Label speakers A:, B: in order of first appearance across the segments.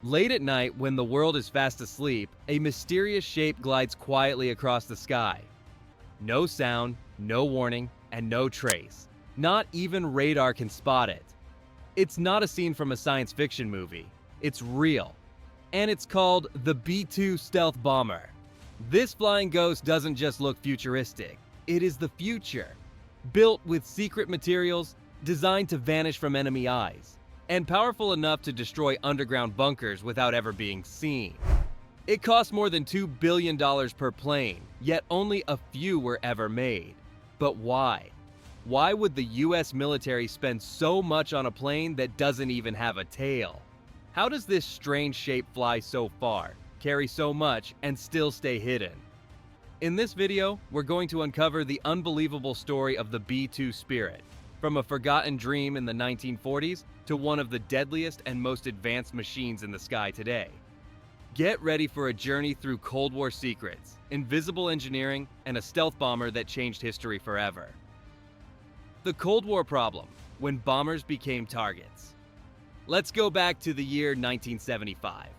A: Late at night, when the world is fast asleep, a mysterious shape glides quietly across the sky. No sound, no warning, and no trace. Not even radar can spot it. It's not a scene from a science fiction movie. It's real. And it's called the B-2 stealth bomber. This flying ghost doesn't just look futuristic. It is the future. Built with secret materials, designed to vanish from enemy eyes, and powerful enough to destroy underground bunkers without ever being seen. It cost more than $2 billion per plane, yet only a few were ever made. But why? Why would the US military spend so much on a plane that doesn't even have a tail? How does this strange shape fly so far, carry so much, and still stay hidden? In this video, we're going to uncover the unbelievable story of the B-2 Spirit, from a forgotten dream in the 1940s to one of the deadliest and most advanced machines in the sky today. Get ready for a journey through Cold War secrets, invisible engineering, and a stealth bomber that changed history forever. The Cold War problem, when bombers became targets. Let's go back to the year 1975.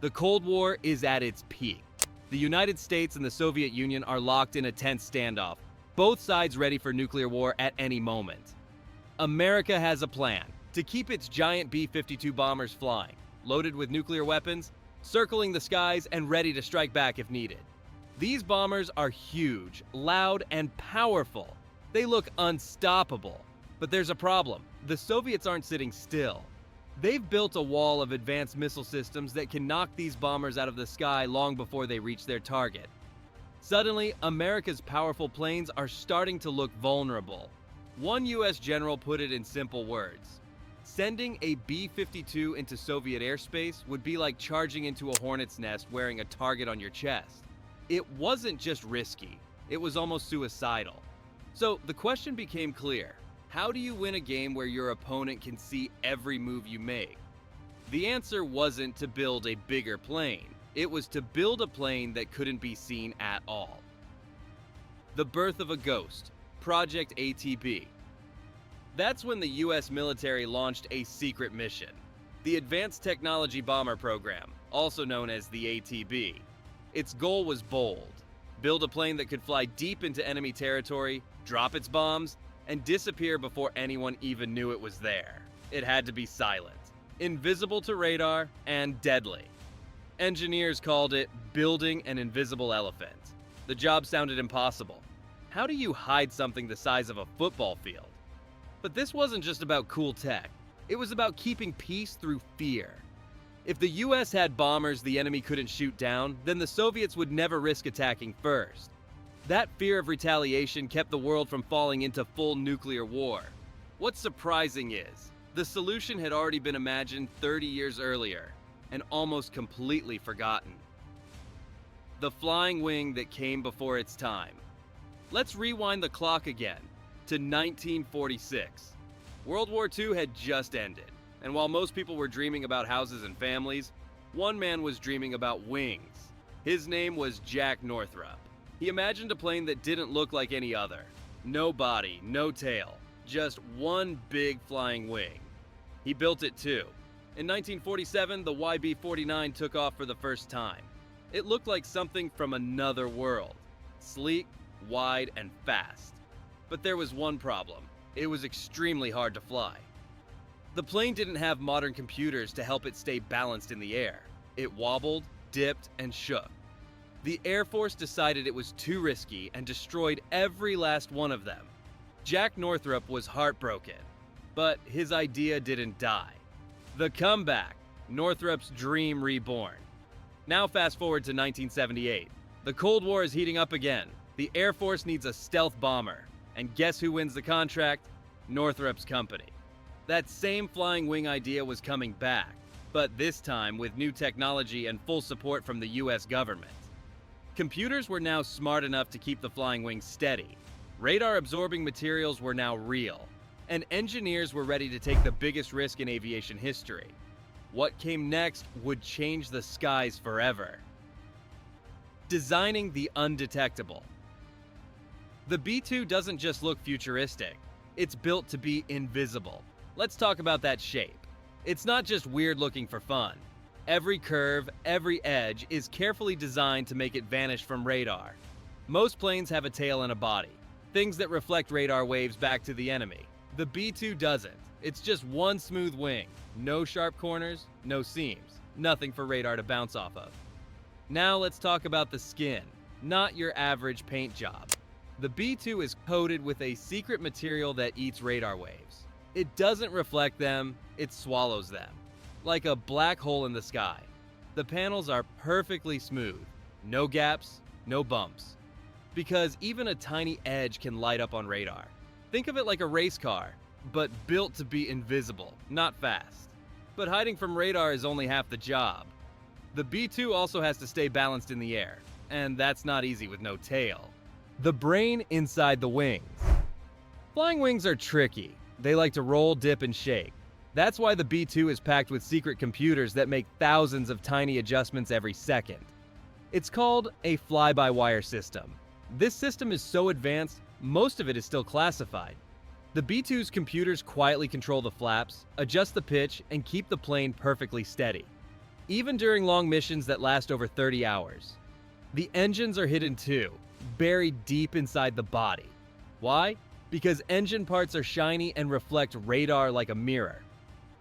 A: The Cold War is at its peak. The United States and the Soviet Union are locked in a tense standoff, both sides ready for nuclear war at any moment. America has a plan to keep its giant B-52 bombers flying, loaded with nuclear weapons, circling the skies and ready to strike back if needed. These bombers are huge, loud, and powerful. They look unstoppable. But there's a problem. The Soviets aren't sitting still. They've built a wall of advanced missile systems that can knock these bombers out of the sky long before they reach their target. Suddenly, America's powerful planes are starting to look vulnerable. One US general put it in simple words. Sending a B-52 into Soviet airspace would be like charging into a hornet's nest wearing a target on your chest. It wasn't just risky, it was almost suicidal. So the question became clear. How do you win a game where your opponent can see every move you make? The answer wasn't to build a bigger plane. It was to build a plane that couldn't be seen at all. The birth of a ghost, Project ATB. That's when the US military launched a secret mission, the Advanced Technology Bomber Program, also known as the ATB. Its goal was bold: build a plane that could fly deep into enemy territory, drop its bombs, and disappear before anyone even knew it was there. It had to be silent, invisible to radar, and deadly. Engineers called it building an invisible elephant. The job sounded impossible. How do you hide something the size of a football field? But this wasn't just about cool tech. It was about keeping peace through fear. If the US had bombers the enemy couldn't shoot down, then the Soviets would never risk attacking first. That fear of retaliation kept the world from falling into full nuclear war. What's surprising is, the solution had already been imagined 30 years earlier, and almost completely forgotten. The flying wing that came before its time. Let's rewind the clock again to 1946. World War II had just ended, and while most people were dreaming about houses and families, one man was dreaming about wings. His name was Jack Northrop. He imagined a plane that didn't look like any other. No body, no tail, just one big flying wing. He built it too. In 1947, the YB-49 took off for the first time. It looked like something from another world. Sleek, wide, and fast. But there was one problem. It was extremely hard to fly. The plane didn't have modern computers to help it stay balanced in the air. It wobbled, dipped, and shook. The Air Force decided it was too risky and destroyed every last one of them. Jack Northrop was heartbroken, but his idea didn't die. The comeback, Northrop's dream reborn. Now fast forward to 1978. The Cold War is heating up again. The Air Force needs a stealth bomber. And guess who wins the contract? Northrop's company. That same flying wing idea was coming back, but this time with new technology and full support from the US government. Computers were now smart enough to keep the flying wing steady. Radar-absorbing materials were now real. And engineers were ready to take the biggest risk in aviation history. What came next would change the skies forever. Designing the undetectable. The B-2 doesn't just look futuristic. It's built to be invisible. Let's talk about that shape. It's not just weird looking for fun. Every curve, every edge is carefully designed to make it vanish from radar. Most planes have a tail and a body, things that reflect radar waves back to the enemy. The B-2 doesn't. It's just one smooth wing, no sharp corners, no seams, nothing for radar to bounce off of. Now let's talk about the skin, not your average paint job. The B-2 is coated with a secret material that eats radar waves. It doesn't reflect them, it swallows them. Like a black hole in the sky. The panels are perfectly smooth, no gaps, no bumps. Because even a tiny edge can light up on radar. Think of it like a race car, but built to be invisible, not fast. But hiding from radar is only half the job. The B-2 also has to stay balanced in the air, and that's not easy with no tail. The brain inside the wings. Flying wings are tricky. They like to roll, dip, and shake. That's why the B-2 is packed with secret computers that make thousands of tiny adjustments every second. It's called a fly-by-wire system. This system is so advanced, most of it is still classified. The B-2's computers quietly control the flaps, adjust the pitch, and keep the plane perfectly steady. Even during long missions that last over 30 hours. The engines are hidden too, buried deep inside the body. Why? Because engine parts are shiny and reflect radar like a mirror.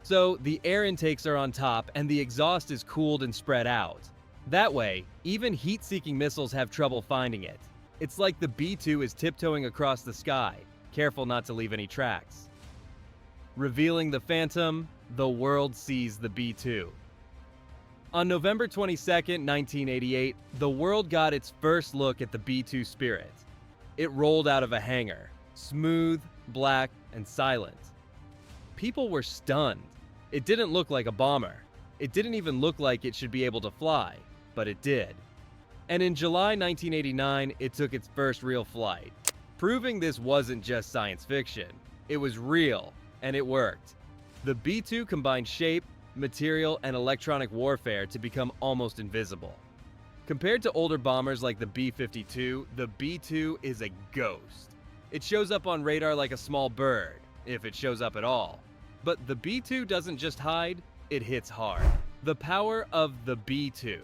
A: So the air intakes are on top and the exhaust is cooled and spread out. That way, even heat-seeking missiles have trouble finding it. It's like the B-2 is tiptoeing across the sky, careful not to leave any tracks. Revealing the Phantom, the world sees the B-2. On November 22, 1988, the world got its first look at the B-2 Spirit. It rolled out of a hangar, smooth, black, and silent. People were stunned. It didn't look like a bomber. It didn't even look like it should be able to fly, but it did. And in July 1989, it took its first real flight, proving this wasn't just science fiction. It was real, and it worked. The B-2 combined shape, material, and electronic warfare to become almost invisible. Compared to older bombers like the B-52, the B-2 is a ghost. It shows up on radar like a small bird, if it shows up at all. But the B-2 doesn't just hide, it hits hard. The power of the B-2.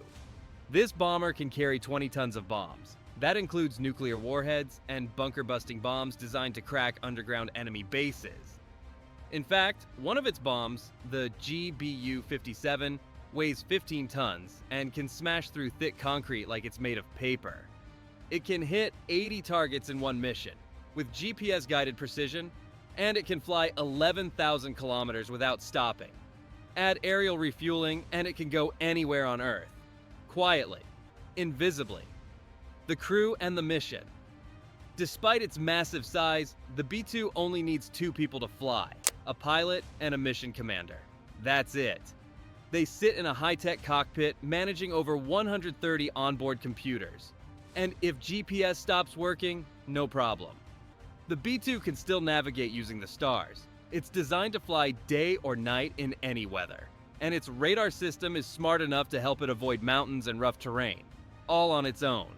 A: This bomber can carry 20 tons of bombs. That includes nuclear warheads and bunker-busting bombs designed to crack underground enemy bases. In fact, one of its bombs, the GBU-57, weighs 15 tons and can smash through thick concrete like it's made of paper. It can hit 80 targets in one mission, with GPS-guided precision, and it can fly 11,000 kilometers without stopping. Add aerial refueling, and it can go anywhere on Earth. Quietly, invisibly. The crew and the mission. Despite its massive size, the B-2 only needs 2 people to fly, a pilot and a mission commander. That's it. They sit in a high-tech cockpit managing over 130 onboard computers. And if GPS stops working, no problem. The B-2 can still navigate using the stars. It's designed to fly day or night in any weather. And its radar system is smart enough to help it avoid mountains and rough terrain, all on its own.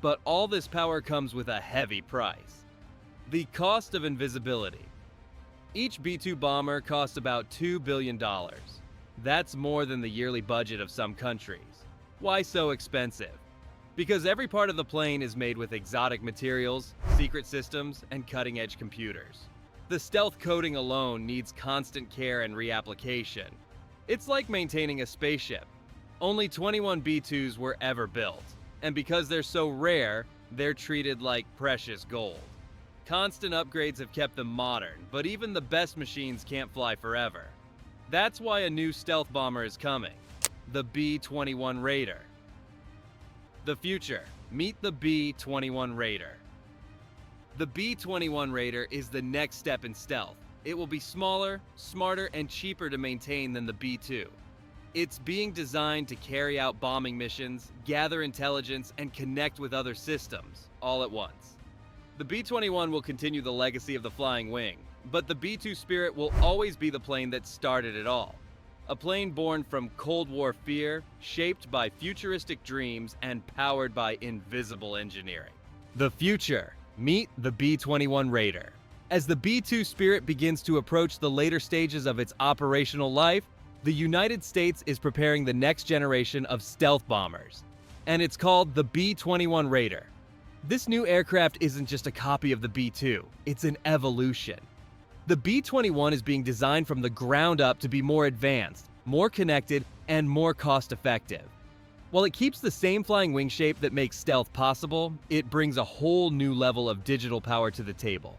A: But all this power comes with a heavy price. The cost of invisibility. Each B-2 bomber costs about $2 billion. That's more than the yearly budget of some countries. Why so expensive? Because every part of the plane is made with exotic materials, secret systems, and cutting-edge computers. The stealth coating alone needs constant care and reapplication. It's like maintaining a spaceship. Only 21 B-2s were ever built, and because they're so rare, they're treated like precious gold. Constant upgrades have kept them modern, but even the best machines can't fly forever. That's why a new stealth bomber is coming, the B-21 Raider. The future. Meet the B-21 Raider. The B-21 Raider is the next step in stealth. It will be smaller, smarter, and cheaper to maintain than the B-2. It's being designed to carry out bombing missions, gather intelligence, and connect with other systems, all at once. The B-21 will continue the legacy of the flying wing, but the B-2 Spirit will always be the plane that started it all. A plane born from Cold War fear, shaped by futuristic dreams, and powered by invisible engineering. The future. Meet the B-21 Raider. As the B-2 Spirit begins to approach the later stages of its operational life, The United States is preparing the next generation of stealth bombers, and it's called the B-21 Raider. This new aircraft isn't just a copy of the B-2, it's an evolution. The B-21 is being designed from the ground up to be more advanced, more connected, and more cost-effective. While it keeps the same flying wing shape that makes stealth possible, it brings a whole new level of digital power to the table.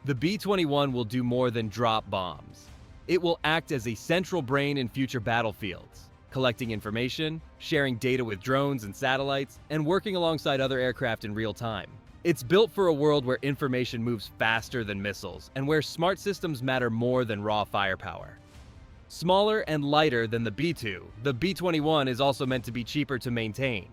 A: The B-21 will do more than drop bombs. It will act as a central brain in future battlefields, collecting information, sharing data with drones and satellites, and working alongside other aircraft in real time. It's built for a world where information moves faster than missiles, and where smart systems matter more than raw firepower. Smaller and lighter than the B-2, the B-21 is also meant to be cheaper to maintain.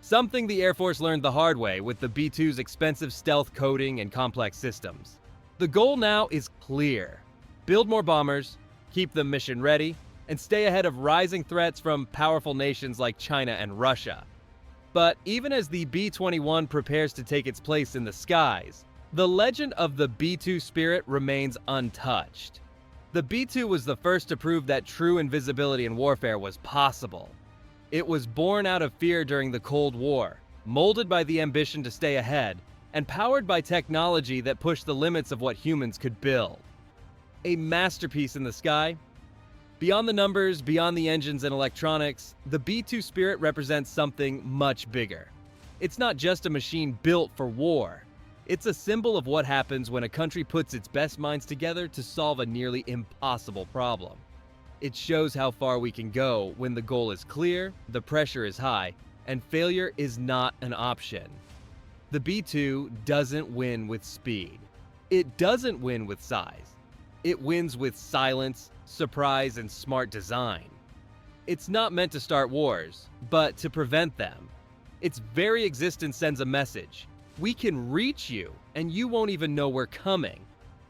A: Something the Air Force learned the hard way with the B-2's expensive stealth coding and complex systems. The goal now is clear. Build more bombers, keep them mission ready, and stay ahead of rising threats from powerful nations like China and Russia. But even as the B-21 prepares to take its place in the skies, the legend of the B-2 Spirit remains untouched. The B-2 was the first to prove that true invisibility in warfare was possible. It was born out of fear during the Cold War, molded by the ambition to stay ahead, and powered by technology that pushed the limits of what humans could build. A masterpiece in the sky. Beyond the numbers, beyond the engines and electronics, the B-2 Spirit represents something much bigger. It's not just a machine built for war. It's a symbol of what happens when a country puts its best minds together to solve a nearly impossible problem. It shows how far we can go when the goal is clear, the pressure is high, and failure is not an option. The B-2 doesn't win with speed. It doesn't win with size. It wins with silence, surprise, and smart design. It's not meant to start wars, but to prevent them. Its very existence sends a message. We can reach you, and you won't even know we're coming.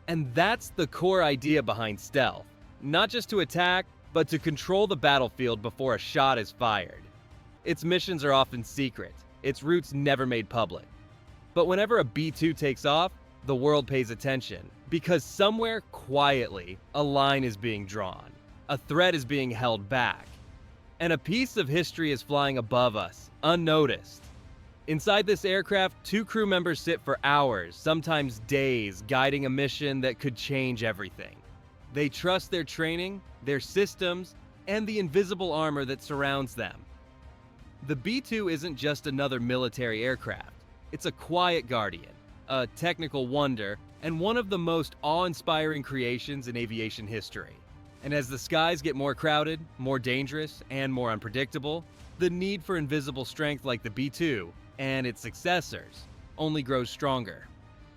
A: And that's the core idea behind stealth. Not just to attack, but to control the battlefield before a shot is fired. Its missions are often secret, its routes never made public. But whenever a B-2 takes off, the world pays attention. Because somewhere quietly, a line is being drawn. A threat is being held back. And a piece of history is flying above us, unnoticed. Inside this aircraft, 2 crew members sit for hours, sometimes days, guiding a mission that could change everything. They trust their training, their systems, and the invisible armor that surrounds them. The B-2 isn't just another military aircraft. It's a quiet guardian, a technical wonder, and one of the most awe-inspiring creations in aviation history. And as the skies get more crowded, more dangerous, and more unpredictable, the need for invisible strength like the B-2 and its successors only grows stronger.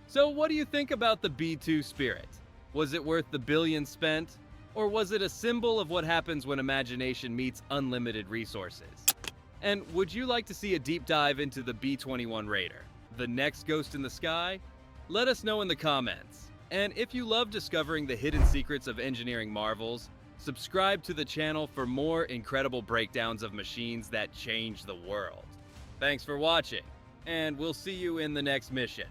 A: So what do you think about the B-2 Spirit? Was it worth the billions spent? Or was it a symbol of what happens when imagination meets unlimited resources? And would you like to see a deep dive into the B-21 Raider, the next ghost in the sky? Let us know in the comments. And if you love discovering the hidden secrets of engineering marvels, subscribe to the channel for more incredible breakdowns of machines that change the world. Thanks for watching, and we'll see you in the next mission.